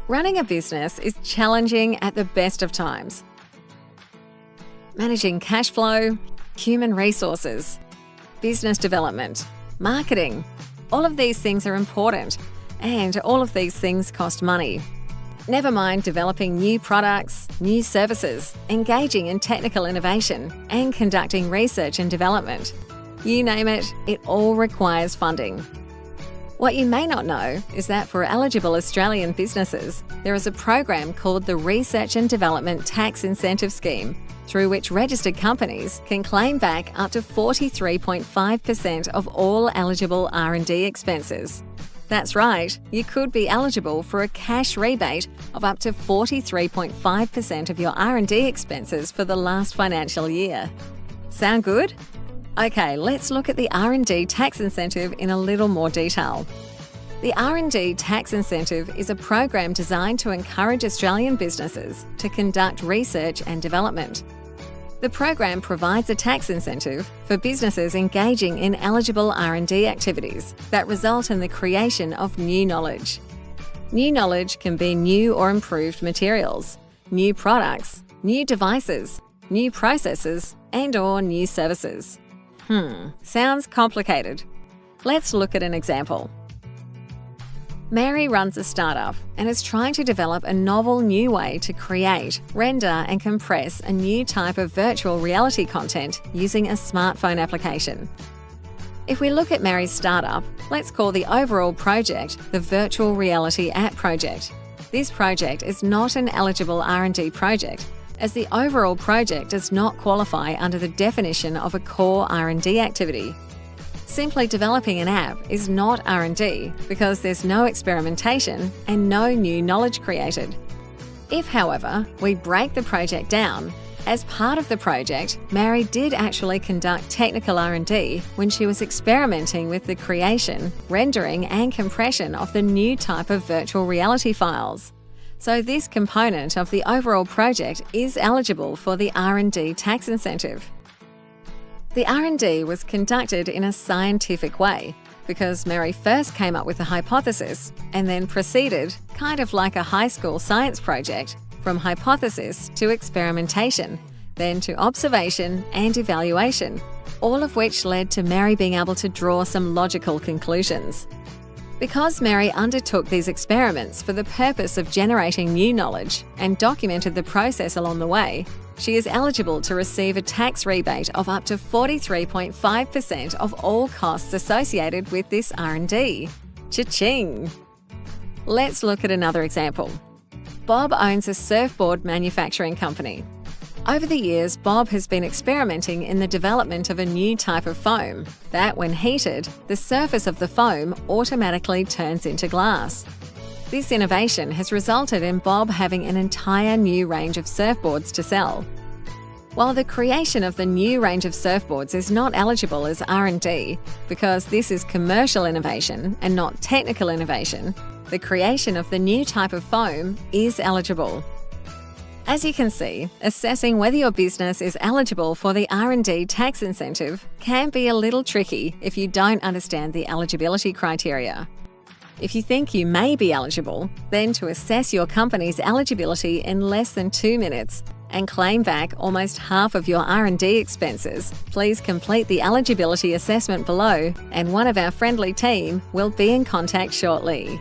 Running a business is challenging at the best of times. Managing cash flow, human resources, business development, marketing, all of these things are important, and all of these things cost money. Never mind developing new products, new services, engaging in technical innovation, and conducting research and development. You name it, it all requires funding. What you may not know is that for eligible Australian businesses, there is a program called the Research and Development Tax Incentive Scheme, through which registered companies can claim back up to 43.5% of all eligible R&D expenses. That's right, you could be eligible for a cash rebate of up to 43.5% of your R&D expenses for the last financial year. Sound good? Okay, let's look at the R&D tax incentive in a little more detail. The R&D tax incentive is a program designed to encourage Australian businesses to conduct research and development. The program provides a tax incentive for businesses engaging in eligible R&D activities that result in the creation of new knowledge. New knowledge can be new or improved materials, new products, new devices, new processes, and/or new services. Sounds complicated. Let's look at an example. Mary runs a startup and is trying to develop a novel new way to create, render, and compress a new type of virtual reality content using a smartphone application. If we look at Mary's startup, let's call the overall project the Virtual Reality App Project. This project is not an eligible R&D project, as the overall project does not qualify under the definition of a core R&D activity. Simply developing an app is not R&D because there's no experimentation and no new knowledge created. If, however, we break the project down, as part of the project, Mary did actually conduct technical R&D when she was experimenting with the creation, rendering, and compression of the new type of virtual reality files. So this component of the overall project is eligible for the R&D tax incentive. The R&D was conducted in a scientific way because Mary first came up with a hypothesis and then proceeded, kind of like a high school science project, from hypothesis to experimentation, then to observation and evaluation, all of which led to Mary being able to draw some logical conclusions. Because Mary undertook these experiments for the purpose of generating new knowledge and documented the process along the way, she is eligible to receive a tax rebate of up to 43.5% of all costs associated with this R&D. Cha-ching! Let's look at another example. Bob owns a surfboard manufacturing company. Over the years, Bob has been experimenting in the development of a new type of foam that, when heated, the surface of the foam automatically turns into glass. This innovation has resulted in Bob having an entire new range of surfboards to sell. While the creation of the new range of surfboards is not eligible as R&D because this is commercial innovation and not technical innovation, the creation of the new type of foam is eligible. As you can see, assessing whether your business is eligible for the R&D tax incentive can be a little tricky if you don't understand the eligibility criteria. If you think you may be eligible, then to assess your company's eligibility in less than 2 minutes and claim back almost half of your R&D expenses, please complete the eligibility assessment below and one of our friendly team will be in contact shortly.